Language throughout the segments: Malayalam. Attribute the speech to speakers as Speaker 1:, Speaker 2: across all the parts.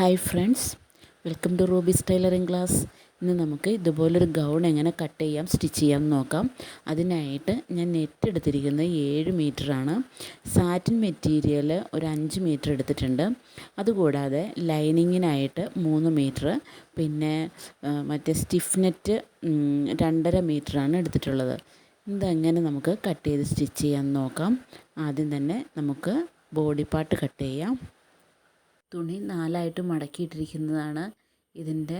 Speaker 1: Hi friends, welcome to Ruby's tailoring class. ഇന്ന് നമുക്ക് ഇതുപോലൊരു ഗൗൺ എങ്ങനെ കട്ട് ചെയ്യാം, സ്റ്റിച്ച് ചെയ്യാം നോക്കാം. അതിനായിട്ട് ഞാൻ നെറ്റ് എടുത്തിരിക്കുന്നത് 7 മീറ്ററാണ്. സാറ്റിൻ മെറ്റീരിയൽ ഒരു 5 മീറ്റർ എടുത്തിട്ടുണ്ട്. അതുകൂടാതെ ലൈനിങ്ങിനായിട്ട് 3 മീറ്റർ, പിന്നെ മറ്റേ സ്റ്റിഫ് നെറ്റ് 2.5 മീറ്ററാണ് എടുത്തിട്ടുള്ളത്. ഇതെങ്ങനെ നമുക്ക് കട്ട് ചെയ്ത് സ്റ്റിച്ച് ചെയ്യാൻ നോക്കാം. ആദ്യം തന്നെ നമുക്ക് ബോഡി പാർട്ട് കട്ട് ചെയ്യാം. തുണി 4ആയിട്ട് മടക്കിയിട്ടിരിക്കുന്നതാണ്. ഇതിൻ്റെ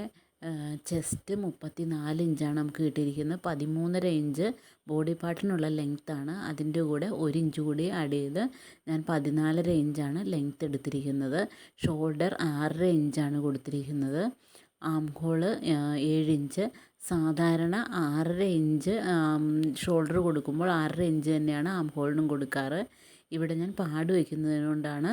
Speaker 1: ചെസ്റ്റ് 34 ഇഞ്ചാണ് നമുക്ക് കിട്ടിയിരിക്കുന്നത്. 13.5 ഇഞ്ച് ബോഡി പാർട്ടിനുള്ള ലെങ്ത്താണ്. അതിൻ്റെ കൂടെ 1 ഇഞ്ച് കൂടി ആഡ് ചെയ്ത് ഞാൻ 14.5 ഇഞ്ചാണ് ലെങ്ത്ത് എടുത്തിരിക്കുന്നത്. ഷോൾഡർ 6.5 ഇഞ്ചാണ് കൊടുത്തിരിക്കുന്നത്. ആം ഹോള് 7 ഇഞ്ച്. സാധാരണ 6.5 ഇഞ്ച് ഷോൾഡർ കൊടുക്കുമ്പോൾ 6.5 ഇഞ്ച് തന്നെയാണ് ആം ഹോളിനും കൊടുക്കാറ്. ഇവിടെ ഞാൻ പാഡ് വയ്ക്കുന്നതുകൊണ്ടാണ്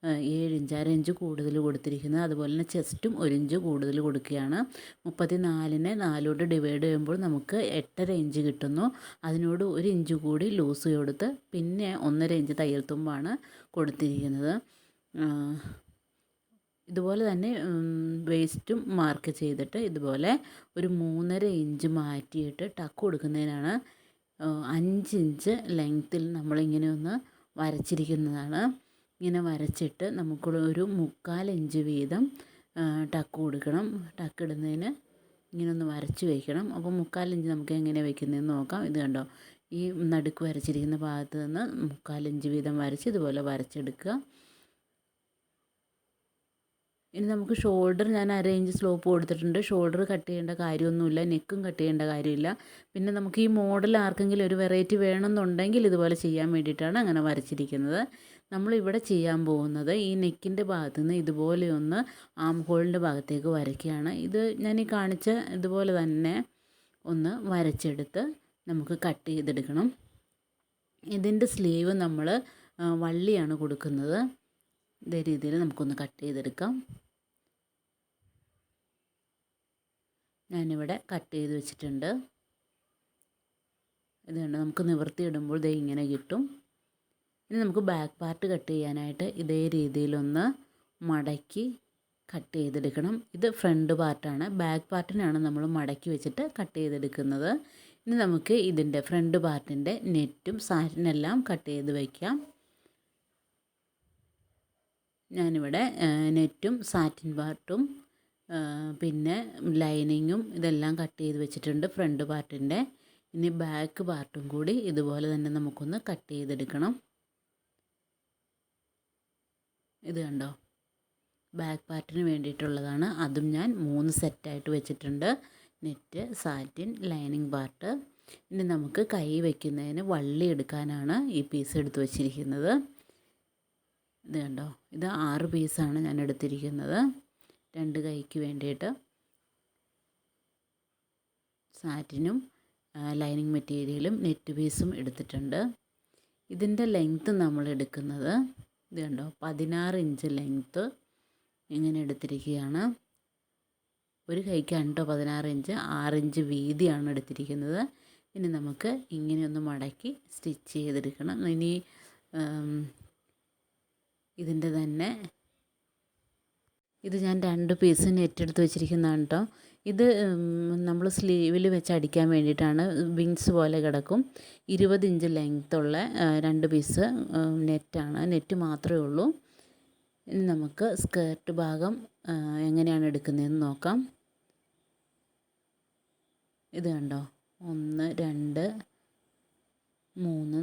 Speaker 1: 7 ഇഞ്ച്, 1/2 ഇഞ്ച് കൂടുതൽ കൊടുത്തിരിക്കുന്നത്. അതുപോലെ തന്നെ ചെസ്റ്റും 1 ഇഞ്ച് കൂടുതൽ കൊടുക്കുകയാണ്. 34നെ 4 കൊണ്ട് ഡിവൈഡ് ചെയ്യുമ്പോൾ നമുക്ക് 8.5 ഇഞ്ച് കിട്ടുന്നു. അതിനോട് 1 ഇഞ്ച് കൂടി ലൂസ് കൊടുത്ത് പിന്നെ 1.5 ഇഞ്ച് തയ്യൽ തുമ്പാണ് കൊടുത്തിരിക്കുന്നത്. ഇതുപോലെ തന്നെ വേസ്റ്റും മാർക്ക് ചെയ്തിട്ട് ഇതുപോലെ ഒരു 3.5 ഇഞ്ച് മാറ്റിയിട്ട് ടക്ക് കൊടുക്കുന്നതിനാണ് 5 ഇഞ്ച് ലെങ്ത്തിൽ നമ്മളിങ്ങനെ ഒന്ന് വരച്ചിരിക്കുന്നതാണ്. ഇങ്ങനെ വരച്ചിട്ട് നമുക്കൊരു 3/4 ഇഞ്ച് വീതം ടക്ക് കൊടുക്കണം. ടക്ക് ഇടുന്നതിന് ഇങ്ങനെ ഒന്ന് വരച്ച് വയ്ക്കണം. അപ്പോൾ 3/4 ഇഞ്ച് നമുക്ക് എങ്ങനെ വയ്ക്കുന്നതെന്ന് നോക്കാം. ഇത് കണ്ടോ, ഈ നടുക്ക് വരച്ചിരിക്കുന്ന ഭാഗത്ത് നിന്ന് 3/4 ഇഞ്ച് വീതം വരച്ച് ഇതുപോലെ വരച്ചെടുക്കുക. ഇനി നമുക്ക് ഷോൾഡർ ഞാൻ 1/2 ഇഞ്ച് സ്ലോപ്പ് കൊടുത്തിട്ടുണ്ട്. ഷോൾഡർ കട്ട് ചെയ്യേണ്ട കാര്യമൊന്നുമില്ല, നെക്കും കട്ട് ചെയ്യേണ്ട കാര്യമില്ല. പിന്നെ നമുക്ക് ഈ മോഡൽ ആർക്കെങ്കിലും ഒരു വെറൈറ്റി വേണമെന്നുണ്ടെങ്കിൽ ഇതുപോലെ ചെയ്യാൻ വേണ്ടിയിട്ടാണ് അങ്ങനെ വരച്ചിരിക്കുന്നത്. നമ്മളിവിടെ ചെയ്യാൻ പോകുന്നത് ഈ നെക്കിൻ്റെ ഭാഗത്തു നിന്ന് ഇതുപോലെ ഒന്ന് ആം ഹോളിൻ്റെ ഭാഗത്തേക്ക് വരയ്ക്കുകയാണ്. ഇത് ഞാൻ ഈ കാണിച്ച ഇതുപോലെ തന്നെ ഒന്ന് വരച്ചെടുത്ത് നമുക്ക് കട്ട് ചെയ്തെടുക്കണം. ഇതിൻ്റെ സ്ലീവ് നമ്മൾ വള്ളിയാണ് കൊടുക്കുന്നത്. ഇതേ രീതിയിൽ നമുക്കൊന്ന് കട്ട് ചെയ്തെടുക്കാം. ഞാനിവിടെ കട്ട് ചെയ്ത് വെച്ചിട്ടുണ്ട്. ഇതുകൊണ്ട് നമുക്ക് നിവർത്തിയിടുമ്പോൾ ദേ ഇങ്ങനെ കിട്ടും. ഇനി നമുക്ക് ബാക്ക് പാർട്ട് കട്ട് ചെയ്യാനായിട്ട് ഇതേ രീതിയിലൊന്ന് മടക്കി കട്ട് ചെയ്തെടുക്കണം. ഇത് ഫ്രണ്ട് പാർട്ടാണ്. ബാക്ക് പാർട്ടിനാണ് നമ്മൾ മടക്കി വെച്ചിട്ട് കട്ട് ചെയ്തെടുക്കുന്നത്. ഇനി നമുക്ക് ഇതിൻ്റെ ഫ്രണ്ട് പാർട്ടിൻ്റെ നെറ്റും സാറ്റിനെല്ലാം കട്ട് ചെയ്ത് വയ്ക്കാം. ഞാനിവിടെ നെറ്റും സാറ്റിൻ പാർട്ടും പിന്നെ ലൈനിങ്ങും ഇതെല്ലാം കട്ട് ചെയ്ത് വെച്ചിട്ടുണ്ട് ഫ്രണ്ട് പാർട്ടിൻ്റെ. ഇനി ബാക്ക് പാർട്ടും കൂടി ഇതുപോലെ തന്നെ നമുക്കൊന്ന് കട്ട് ചെയ്തെടുക്കണം. ഇത് കണ്ടോ, ബാക്ക് പാർട്ടിന് വേണ്ടിയിട്ടുള്ളതാണ്. അതും ഞാൻ 3 സെറ്റായിട്ട് വെച്ചിട്ടുണ്ട്. Net, satin, lining part. ഇനി നമുക്ക് കൈ വയ്ക്കുന്നതിന് വള്ളി എടുക്കാനാണ് ഈ പീസ് എടുത്ത് വച്ചിരിക്കുന്നത്. ഇത് കണ്ടോ, ഇത് 6 പീസാണ് ഞാൻ എടുത്തിരിക്കുന്നത് 2 കൈക്ക് വേണ്ടിയിട്ട്. സാറ്റിനും ലൈനിങ് മെറ്റീരിയലും നെറ്റ് പീസും എടുത്തിട്ടുണ്ട്. ഇതിൻ്റെ ലെങ്ത്ത് നമ്മൾ എടുക്കുന്നത് ഇത് കണ്ടോ, 16 ഇഞ്ച് ലെങ്ത്ത് ഇങ്ങനെ എടുത്തിരിക്കുകയാണ്. ഒരു കൈക്കാണ് കേട്ടോ 16 ഇഞ്ച്, 6 ഇഞ്ച് വീതിയാണ് എടുത്തിരിക്കുന്നത്. ഇനി നമുക്ക് ഇങ്ങനെയൊന്ന് മടക്കി സ്റ്റിച്ച് ചെയ്തെടുക്കണം. ഇനി ഇതിൻ്റെ തന്നെ ഇത് ഞാൻ 2 പീസ് നെറ്റ് എടുത്ത് വെച്ചിരിക്കുന്നതാണ് കേട്ടോ. ഇത് നമ്മൾ സ്ലീവിൽ വെച്ച് അടിക്കാൻ വേണ്ടിയിട്ടാണ്. വിങ്സ് പോലെ കിടക്കും. 20 ഇഞ്ച് ലെങ്ത്തുള്ള 2 പീസ് നെറ്റാണ്. നെറ്റ് മാത്രമേ ഉള്ളൂ. ഇനി നമുക്ക് സ്കേർട്ട് ഭാഗം എങ്ങനെയാണ് എടുക്കുന്നതെന്ന് നോക്കാം. ഇത് കണ്ടോ, 1 2 3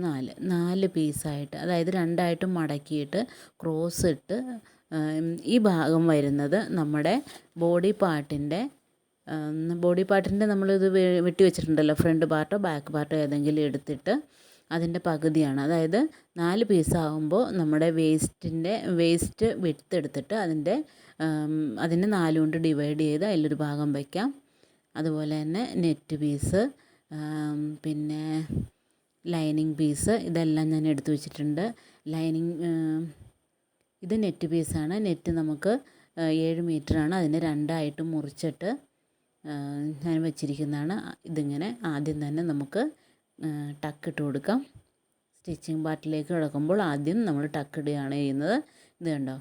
Speaker 1: 4 പീസായിട്ട്, അതായത് 2ആയിട്ട് മടക്കിയിട്ട് ക്രോസ് ഇട്ട് ഈ ഭാഗം വരുന്നത് നമ്മുടെ ബോഡി പാർട്ടിൻ്റെ നമ്മളിത് വെട്ടി വെച്ചിട്ടുണ്ടല്ലോ, ഫ്രണ്ട് പാർട്ടോ ബാക്ക് പാർട്ടോ ഏതെങ്കിലും എടുത്തിട്ട് അതിൻ്റെ പകുതിയാണ്. അതായത് 4 പീസാകുമ്പോൾ നമ്മുടെ വേസ്റ്റ് വിഡ്ത്ത് എടുത്തിട്ട് അതിനെ 4 കൊണ്ട് ഡിവൈഡ് ചെയ്ത് അതിലൊരു ഭാഗം വയ്ക്കാം. അതുപോലെ തന്നെ നെറ്റ് പീസ്, പിന്നെ ലൈനിങ് പീസ്, ഇതെല്ലാം ഞാൻ എടുത്തു വെച്ചിട്ടുണ്ട്. ഇത് നെറ്റ് പീസാണ്. നെറ്റ് നമുക്ക് 7 മീറ്ററാണ്. അതിനെ 2ആയിട്ട് മുറിച്ചിട്ട് ഞാൻ വെച്ചിരിക്കുന്നതാണ്. ഇതിങ്ങനെ ആദ്യം തന്നെ നമുക്ക് ടക്ക് ഇട്ട് കൊടുക്കാം. സ്റ്റിച്ചിങ് പാർട്ടിലേക്ക് കിടക്കുമ്പോൾ ആദ്യം നമ്മൾ ടക്ക് ഇടുകയാണ് ചെയ്യുന്നത്. ഇത് കണ്ടോ,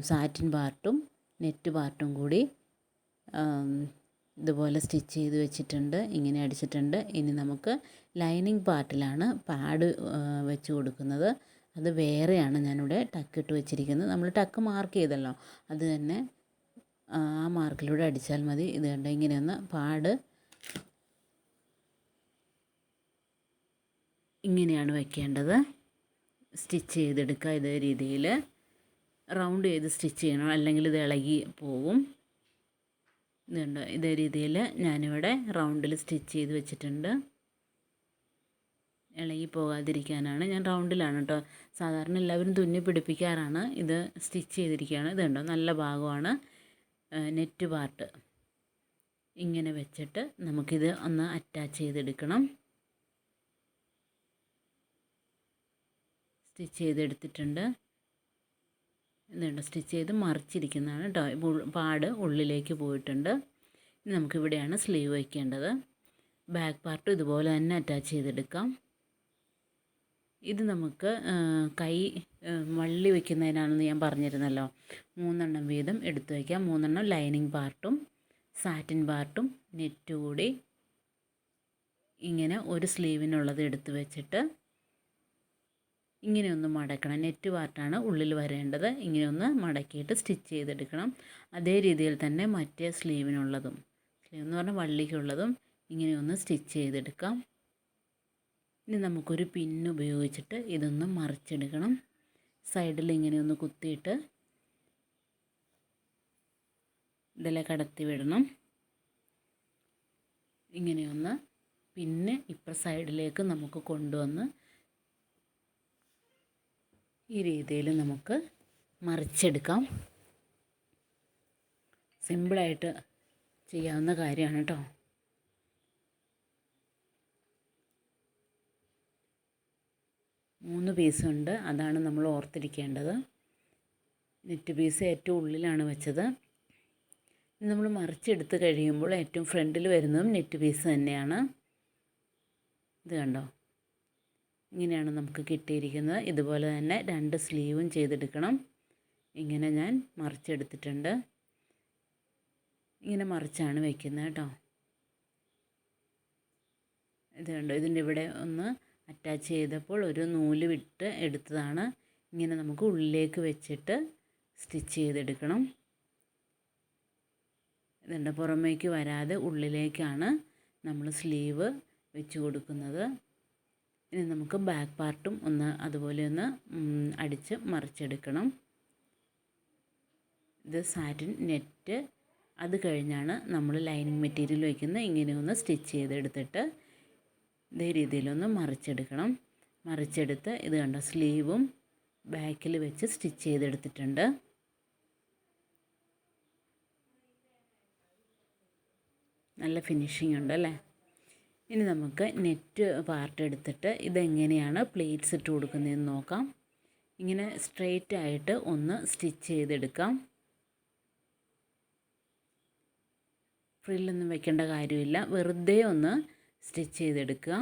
Speaker 1: സാറ്റിൻ പാർട്ടും നെറ്റ് പാർട്ടും കൂടി ഇതുപോലെ സ്റ്റിച്ച് ചെയ്ത് വെച്ചിട്ടുണ്ട്, ഇങ്ങനെ അടിച്ചിട്ടുണ്ട്. ഇനി നമുക്ക് ലൈനിങ് പാർട്ടിലാണ് പാഡ് വെച്ച് കൊടുക്കുന്നത്. അത് വേറെയാണ് ഞാനിവിടെ ടക്ക് ഇട്ട് വെച്ചിരിക്കുന്നത്. നമ്മൾ ടക്ക് മാർക്ക് ചെയ്തല്ലോ, അത് തന്നെ ആ മാർക്കിലൂടെ അടിച്ചാൽ മതി. ഇത് കണ്ട ഇങ്ങനെയൊന്ന് പാഡ് ഇങ്ങനെയാണ് വെക്കേണ്ടത്. സ്റ്റിച്ച് ചെയ്തെടുക്കുക ഇതേ രീതിയിൽ. റൗണ്ട് ചെയ്ത് സ്റ്റിച്ച് ചെയ്യണം, അല്ലെങ്കിൽ ഇത് ഇളകി പോവും. ഇതുണ്ട്, ഇതേ രീതിയിൽ ഞാനിവിടെ റൗണ്ടിൽ സ്റ്റിച്ച് ചെയ്ത് വെച്ചിട്ടുണ്ട്. ഇളകി പോകാതിരിക്കാനാണ് ഞാൻ റൗണ്ടിലാണ് കേട്ടോ. സാധാരണ എല്ലാവരും തുന്നി പിടിപ്പിക്കാറാണ്, ഇത് സ്റ്റിച്ച് ചെയ്തിരിക്കുകയാണ്. ഇതുണ്ടോ, നല്ല ഭാഗമാണ് നെറ്റ് പാർട്ട്. ഇങ്ങനെ വെച്ചിട്ട് നമുക്കിത് ഒന്ന് അറ്റാച്ച് ചെയ്തെടുക്കണം. സ്റ്റിച്ച് ചെയ്തെടുത്തിട്ടുണ്ട്. ഇതുണ്ട്, സ്റ്റിച്ച് ചെയ്ത് മറിച്ചിരിക്കുന്നതാണ് കേട്ടോ. പാട് ഉള്ളിലേക്ക് പോയിട്ടുണ്ട്. ഇനി നമുക്കിവിടെയാണ് സ്ലീവ് വയ്ക്കേണ്ടത്. ബാക്ക് പാർട്ടും ഇതുപോലെ തന്നെ അറ്റാച്ച് ചെയ്തെടുക്കാം. ഇത് നമുക്ക് കൈ വള്ളി വയ്ക്കുന്നതിനാണെന്ന് ഞാൻ പറഞ്ഞിരുന്നല്ലോ. 3 വീതം എടുത്തു വയ്ക്കാം. 3 ലൈനിങ് പാർട്ടും സാറ്റിൻ പാർട്ടും നെറ്റ് കൂടി ഇങ്ങനെ ഒരു സ്ലീവിനുള്ളത് എടുത്ത് വെച്ചിട്ട് ഇങ്ങനെ ഒന്ന് മടക്കണം. നെറ്റ് പാർട്ടാണ് ഉള്ളിൽ വരേണ്ടത്. ഇങ്ങനെ ഒന്ന് മടക്കിയിട്ട് സ്റ്റിച്ച് ചെയ്തെടുക്കണം. അതേ രീതിയിൽ തന്നെ മറ്റേ സ്ലീവിനുള്ളതും, സ്ലീവ് എന്ന് പറഞ്ഞാൽ വള്ളിക്കുള്ളതും ഇങ്ങനെ ഒന്ന് സ്റ്റിച്ച് ചെയ്തെടുക്കാം. ഇനി നമുക്കൊരു പിന്ന് ഉപയോഗിച്ചിട്ട് ഇതൊന്ന് മറിച്ചെടുക്കണം. സൈഡിൽ ഇങ്ങനെ ഒന്ന് കുത്തിയിട്ട് ഇതിലെ കടത്തി വിടണം. ഇങ്ങനെയൊന്ന് പിന്നെ ഇപ്പുറ സൈഡിലേക്ക് നമുക്ക് കൊണ്ടുവന്ന് ഈ രീതിയിൽ നമുക്ക് മറിച്ചെടുക്കാം. സിമ്പിളായിട്ട് ചെയ്യാവുന്ന കാര്യമാണ് കേട്ടോ. മൂന്ന് പീസുണ്ട്, അതാണ് നമ്മൾ ഓർത്തിരിക്കേണ്ടത്. നെറ്റ് പീസ് ഏറ്റവും ഉള്ളിലാണ് വെച്ചത്. നമ്മൾ മറിച്ചെടുത്ത് കഴിയുമ്പോൾ ഏറ്റവും ഫ്രണ്ടിൽ വരുന്നതും നെറ്റ് പീസ് തന്നെയാണ്. ഇത് കണ്ടോ, ഇങ്ങനെയാണ് നമുക്ക് കിട്ടിയിരിക്കുന്നത്. ഇതുപോലെ തന്നെ 2 സ്ലീവും ചെയ്തെടുക്കണം. ഇങ്ങനെ ഞാൻ മറിച്ചെടുത്തിട്ടുണ്ട്. ഇങ്ങനെ മറിച്ചാണ് വയ്ക്കുന്നത് കേട്ടോ. ഇത് കണ്ടോ, ഇതിൻ്റെ ഇവിടെ ഒന്ന് അറ്റാച്ച് ചെയ്തപ്പോൾ ഒരു നൂല് വിട്ട് എടുത്തതാണ്. ഇങ്ങനെ നമുക്ക് ഉള്ളിലേക്ക് വെച്ചിട്ട് സ്റ്റിച്ച് ചെയ്തെടുക്കണം. ഇതുണ്ട്, പുറമേക്ക് വരാതെ ഉള്ളിലേക്കാണ് നമ്മൾ സ്ലീവ് വെച്ച് കൊടുക്കുന്നത്. ഇനി നമുക്ക് ബാക്ക് പാർട്ടും ഒന്ന് അതുപോലെ ഒന്ന് അടിച്ച് മറിച്ചെടുക്കണം. ഇത് സാറ്റിൻ നെറ്റ്. അത് കഴിഞ്ഞാണ് നമ്മൾ ലൈനിങ് മെറ്റീരിയൽ വയ്ക്കുന്നത്. ഇങ്ങനെ ഒന്ന് സ്റ്റിച്ച് ചെയ്തെടുത്തിട്ട് ഇതേ രീതിയിലൊന്ന് മറിച്ചെടുക്കണം. മറിച്ചെടുത്ത് ഇത് കണ്ടോ, സ്ലീവും ബാക്കിൽ വെച്ച് സ്റ്റിച്ച് ചെയ്തെടുത്തിട്ടുണ്ട്. നല്ല ഫിനിഷിംഗ് ഉണ്ട് അല്ലേ. ഇനി നമുക്ക് നെറ്റ് പാർട്ട് എടുത്തിട്ട് ഇതെങ്ങനെയാണ് പ്ലേറ്റ്സ് ഇട്ട് കൊടുക്കുന്നതെന്ന് നോക്കാം. ഇങ്ങനെ സ്ട്രെയിറ്റ് ആയിട്ട് ഒന്ന് സ്റ്റിച്ച് ചെയ്തെടുക്കാം. ഫ്രില്ലൊന്നും വെക്കേണ്ട കാര്യമില്ല, വെറുതെ ഒന്ന് സ്റ്റിച്ച് ചെയ്തെടുക്കുക.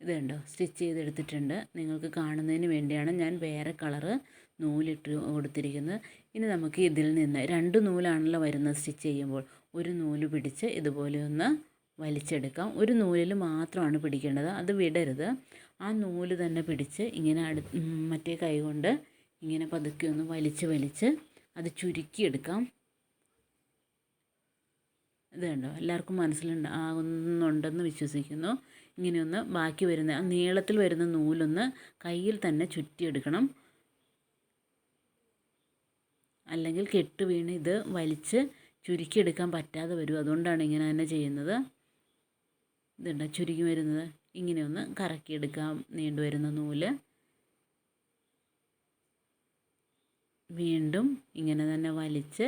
Speaker 1: ഇത് കണ്ടോ, സ്റ്റിച്ച് ചെയ്തെടുത്തിട്ടുണ്ട്. നിങ്ങൾക്ക് കാണുന്നതിന് വേണ്ടിയാണ് ഞാൻ വേറെ കളറ് നൂലിട്ട് കൊടുത്തിരിക്കുന്നത്. ഇനി നമുക്ക് ഇതിൽ നിന്ന് 2 നൂലാണല്ലോ വരുന്നത്. സ്റ്റിച്ച് ചെയ്യുമ്പോൾ ഒരു നൂല് പിടിച്ച് ഇതുപോലെ ഒന്ന് വലിച്ചെടുക്കാം. ഒരു നൂലിൽ മാത്രമാണ് പിടിക്കേണ്ടത്, അത് വിടരുത്. ആ നൂല് തന്നെ പിടിച്ച് ഇങ്ങനെ മറ്റേ കൈ കൊണ്ട് ഇങ്ങനെ പതുക്കെ ഒന്ന് വലിച്ച് അത് ചുരുക്കിയെടുക്കാം. ഇത് കണ്ടോ, എല്ലാവർക്കും മനസ്സിലാകുന്നുണ്ടെന്ന് വിശ്വസിക്കുന്നു. ഇങ്ങനെയൊന്ന് ബാക്കി വരുന്ന നീളത്തിൽ വരുന്ന നൂലൊന്ന് കയ്യിൽ തന്നെ ചുറ്റിയെടുക്കണം, അല്ലെങ്കിൽ കെട്ട് വീണ് ഇത് വലിച്ച് ചുരുക്കിയെടുക്കാൻ പറ്റാതെ വരും. അതുകൊണ്ടാണ് ഇങ്ങനെ തന്നെ ചെയ്യുന്നത്. ഇതുണ്ട്, ചുരുക്കി വരുന്നത് ഇങ്ങനെയൊന്ന് കറക്കിയെടുക്കാം. നീണ്ടു വരുന്ന നൂല് വീണ്ടും ഇങ്ങനെ തന്നെ വലിച്ച്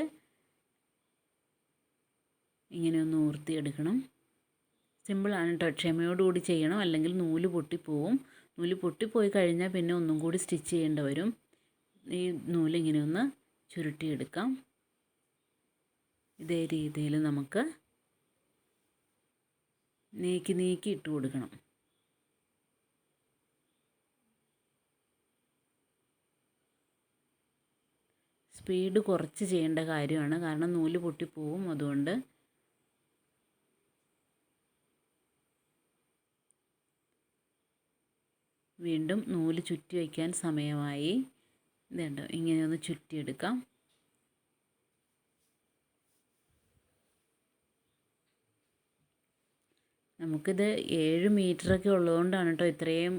Speaker 1: ഇങ്ങനെ ഒന്ന് ഊർത്തിയെടുക്കണം. സിമ്പിളാണ് കേട്ടോ, ക്ഷമയോടുകൂടി ചെയ്യണം, അല്ലെങ്കിൽ നൂല് പൊട്ടിപ്പോവും. നൂല് പൊട്ടിപ്പോയി കഴിഞ്ഞാൽ പിന്നെ ഒന്നും കൂടി സ്റ്റിച്ച് ചെയ്യേണ്ടി വരും. ഈ നൂല് ഇങ്ങനെ ഒന്ന് ചുരുട്ടിയെടുക്കാം. ഇതേ രീതിയിൽ നമുക്ക് നീക്കി ഇട്ട് കൊടുക്കണം. സ്പീഡ് കുറച്ച് ചെയ്യേണ്ട കാര്യമാണ്, കാരണം നൂല് പൊട്ടിപ്പോവും. അതുകൊണ്ട് വീണ്ടും നൂല് ചുറ്റി വയ്ക്കാൻ സമയമായി. ഇതുണ്ട്, ഇങ്ങനെ ഒന്ന് ചുറ്റിയെടുക്കാം. നമുക്കിത് 7 മീറ്ററൊക്കെ ഉള്ളതുകൊണ്ടാണ് കേട്ടോ ഇത്രയും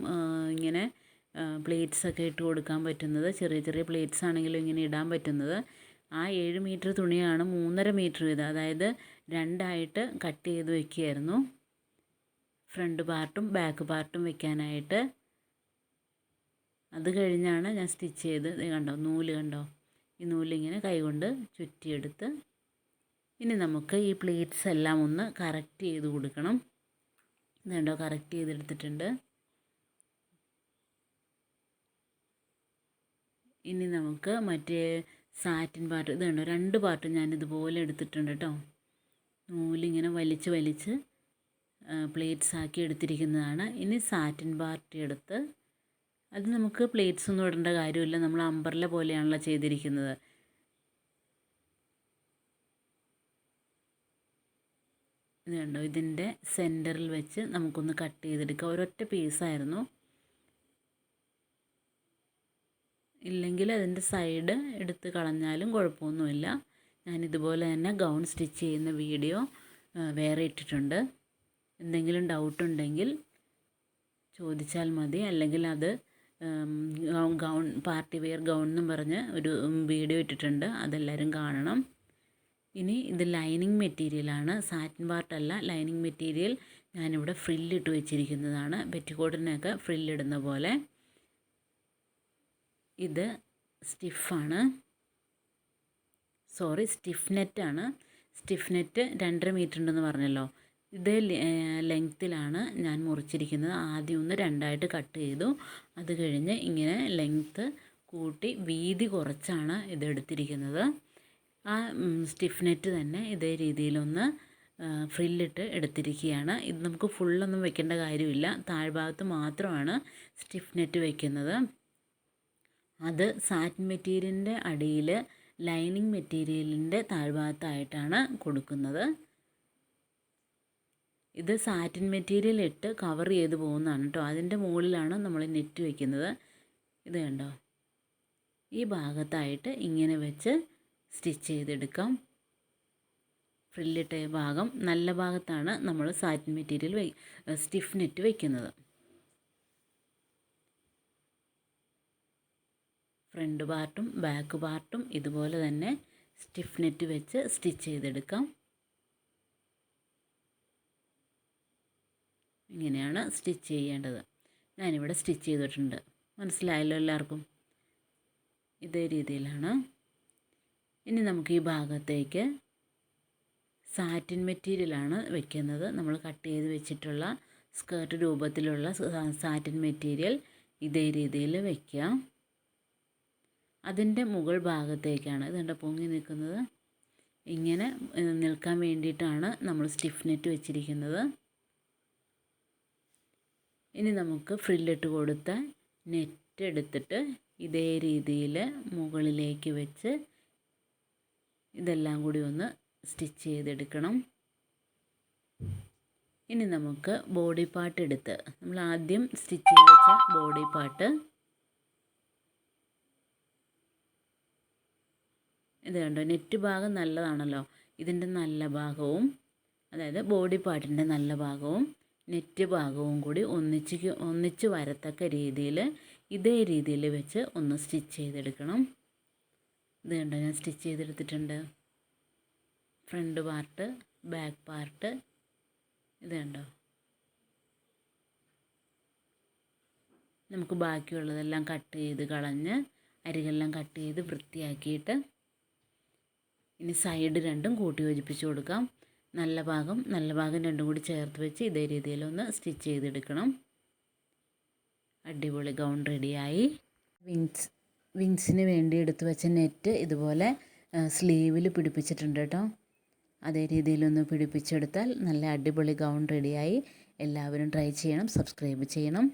Speaker 1: ഇങ്ങനെ പ്ലേറ്റ്സൊക്കെ ഇട്ട് കൊടുക്കാൻ പറ്റുന്നത്. ചെറിയ ചെറിയ പ്ലേറ്റ്സ് ആണെങ്കിലും ഇങ്ങനെ ഇടാൻ പറ്റുന്നത്. ആ 7 മീറ്റർ തുണിയാണ് 3.5 മീറ്റർ വീതം, അതായത് 2ആയിട്ട് കട്ട് ചെയ്ത് വെക്കുകയായിരുന്നു, ഫ്രണ്ട് പാർട്ടും ബാക്ക് പാർട്ടും വെക്കാനായിട്ട്. അത് കഴിഞ്ഞാണ് ഞാൻ സ്റ്റിച്ച് ചെയ്ത്. കണ്ടോ, നൂല് കണ്ടോ, ഈ നൂലിങ്ങനെ കൈകൊണ്ട് ചുറ്റിയെടുത്ത് ഇനി നമുക്ക് ഈ പ്ലേറ്റ്സ് എല്ലാം ഒന്ന് കറക്റ്റ് ചെയ്ത് കൊടുക്കണം. ഇതുണ്ടോ, കറക്റ്റ് ചെയ്തെടുത്തിട്ടുണ്ട്. ഇനി നമുക്ക് മറ്റേ സാറ്റിൻ പാർട്ട്, ഇതുണ്ടോ 2 പാർട്ട് ഞാൻ ഇതുപോലെ എടുത്തിട്ടുണ്ട് കേട്ടോ. നൂലിങ്ങനെ വലിച്ച് വലിച്ച് പ്ലേറ്റ്സ് ആക്കി എടുത്തിരിക്കുന്നതാണ്. ഇനി സാറ്റിൻ പാർട്ട് എടുത്ത്, അത് നമുക്ക് പ്ലേറ്റ്സ് ഒന്നും ഇടേണ്ട കാര്യമില്ല, നമ്മൾ അമ്പർല പോലെയാണല്ലോ ചെയ്തിരിക്കുന്നത്. ഇത് കണ്ടോ, ഇതിൻ്റെ സെൻറ്ററിൽ വെച്ച് നമുക്കൊന്ന് കട്ട് ചെയ്തെടുക്കാം. ഒരൊറ്റ പീസായിരുന്നു, ഇല്ലെങ്കിൽ അതിൻ്റെ സൈഡ് എടുത്ത് കളഞ്ഞാലും കുഴപ്പമൊന്നുമില്ല. ഞാനിതുപോലെ തന്നെ ഗൗൺ സ്റ്റിച്ച് ചെയ്യുന്ന വീഡിയോ വേറെ ഇട്ടിട്ടുണ്ട്. എന്തെങ്കിലും ഡൗട്ടുണ്ടെങ്കിൽ ചോദിച്ചാൽ മതി. അല്ലെങ്കിൽ അത് ഗൗൺ പാർട്ടി വെയർ ഗൗൺ എന്നും പറഞ്ഞ് ഒരു വീഡിയോ ഇട്ടിട്ടുണ്ട്, അതെല്ലാവരും കാണണം. ഇനി ഇത് ലൈനിങ് മെറ്റീരിയലാണ്, സാറ്റിൻ പാർട്ടല്ല. ലൈനിങ് മെറ്റീരിയൽ ഞാനിവിടെ ഫ്രില്ലിട്ട് വെച്ചിരിക്കുന്നതാണ്, പെറ്റിക്കോട്ടിനൊക്കെ ഫ്രില്ലിടുന്ന പോലെ. ഇത് സ്റ്റിഫാണ്, സ്റ്റിഫ് നെറ്റാണ്. സ്റ്റിഫ് നെറ്റ് 2.5 മീറ്റർ ഉണ്ടെന്ന് പറഞ്ഞല്ലോ. ഇത് ലെങ്ത്തിലാണ് ഞാൻ മുറിച്ചിരിക്കുന്നത്. ആദ്യം ഒന്ന് 2ആയിട്ട് കട്ട് ചെയ്തു, അത് കഴിഞ്ഞ് ഇങ്ങനെ ലെങ്ത്ത് കൂട്ടി വീതി കുറച്ചാണ് ഇത് എടുത്തിരിക്കുന്നത്. ആ സ്റ്റിഫ് നെറ്റ് തന്നെ ഇതേ രീതിയിലൊന്ന് ഫ്രില്ലിട്ട് എടുത്തിരിക്കുകയാണ്. ഇത് നമുക്ക് ഫുള്ളൊന്നും വെക്കേണ്ട കാര്യമില്ല, താഴ്ഭാഗത്ത് മാത്രമാണ് സ്റ്റിഫ് നെറ്റ് വയ്ക്കുന്നത്. അത് സാറ്റിൻ മെറ്റീരിയലിൻ്റെ അടിയിൽ ലൈനിങ് മെറ്റീരിയലിൻ്റെ താഴ്ഭാഗത്തായിട്ടാണ് കൊടുക്കുന്നത്. ഇത് സാറ്റിൻ മെറ്റീരിയൽ ഇട്ട് കവർ ചെയ്ത് പോകുന്നതാണ് കേട്ടോ. അതിൻ്റെ മുകളിലാണ് നമ്മൾ നെറ്റ് വയ്ക്കുന്നത്. ഇത് കണ്ടോ, ഈ ഭാഗത്തായിട്ട് ഇങ്ങനെ വെച്ച് സ്റ്റിച്ച് ചെയ്തെടുക്കാം. ഫ്രില്ലിട്ട ഭാഗം നല്ല ഭാഗത്താണ് നമ്മൾ സാറ്റിൻ മെറ്റീരിയൽ സ്റ്റിഫ് നെറ്റ് വയ്ക്കുന്നത്. ഫ്രണ്ട് പാർട്ടും ബാക്ക് പാർട്ടും ഇതുപോലെ തന്നെ സ്റ്റിഫ് നെറ്റ് വെച്ച് സ്റ്റിച്ച് ചെയ്തെടുക്കാം. ഇങ്ങനെയാണ് സ്റ്റിച്ച് ചെയ്യേണ്ടത്. ഞാനിവിടെ സ്റ്റിച്ച് ചെയ്തിട്ടുണ്ട്, മനസ്സിലായല്ലോ എല്ലാവർക്കും. ഇതേ രീതിയിലാണ്. ഇനി നമുക്ക് ഈ ഭാഗത്തേക്ക് സാറ്റിൻ മെറ്റീരിയലാണ് വെക്കുന്നത്. നമ്മൾ കട്ട് ചെയ്ത് വെച്ചിട്ടുള്ള സ്കേർട്ട് രൂപത്തിലുള്ള സാറ്റിൻ മെറ്റീരിയൽ ഇതേ രീതിയിൽ വയ്ക്കുക. അതിൻ്റെ മുകൾ ഭാഗത്തേക്കാണ് ഇതുണ്ട് പൊങ്ങി നിൽക്കുന്നത്. ഇങ്ങനെ നിൽക്കാൻ വേണ്ടിയിട്ടാണ് നമ്മൾ സ്റ്റിഫ് നെറ്റ് വെച്ചിരിക്കുന്നത്. ഇനി നമുക്ക് ഫ്രില്ലിട്ട് കൊടുത്ത നെറ്റ് എടുത്തിട്ട് ഇതേ രീതിയിൽ മുകളിലേക്ക് വെച്ച് ഇതെല്ലാം കൂടി ഒന്ന് സ്റ്റിച്ച് ചെയ്തെടുക്കണം. ഇനി നമുക്ക് ബോഡി പാർട്ട് എടുത്ത്, നമ്മൾ ആദ്യം സ്റ്റിച്ച് ചെയ്ത് വെച്ച ബോഡി പാർട്ട് ഇത് കണ്ടോ, നെറ്റ് ഭാഗം നല്ലതാണല്ലോ. ഇതിൻ്റെ നല്ല ഭാഗവും, അതായത് ബോഡി പാർട്ടിൻ്റെ നല്ല ഭാഗവും നെറ്റ് ഭാഗവും കൂടി ഒന്നിച്ച് വരത്തക്ക രീതിയിൽ ഇതേ രീതിയിൽ വെച്ച് ഒന്ന് സ്റ്റിച്ച് ചെയ്തെടുക്കണം. ഇത് കണ്ടോ, ഞാൻ സ്റ്റിച്ച് ചെയ്തെടുത്തിട്ടുണ്ട്. ഫ്രണ്ട് പാർട്ട് ബാക്ക് പാർട്ട് ഇത് കണ്ടോ. നമുക്ക് ബാക്കിയുള്ളതെല്ലാം കട്ട് ചെയ്ത് കളഞ്ഞ് അരികെല്ലാം കട്ട് ചെയ്ത് വൃത്തിയാക്കിയിട്ട് ഇനി സൈഡ് രണ്ടും കൂട്ടി യോജിപ്പിച്ച് കൊടുക്കാം. നല്ല ഭാഗം രണ്ടും കൂടി ചേർത്ത് വെച്ച് ഇതേ രീതിയിലൊന്ന് സ്റ്റിച്ച് ചെയ്തെടുക്കണം. അടിപൊളി ഗൗൺ റെഡിയായി. വിങ്സിന് വേണ്ടി എടുത്തു വെച്ച നെറ്റ് ഇതുപോലെ സ്ലീവിൽ പിടിപ്പിച്ചിട്ടുണ്ട് കേട്ടോ. അതേ രീതിയിലൊന്ന് പിടിപ്പിച്ചെടുത്താൽ നല്ല അടിപൊളി ഗൗൺ റെഡിയായി. എല്ലാവരും ട്രൈ ചെയ്യണം, സബ്സ്ക്രൈബ് ചെയ്യണം.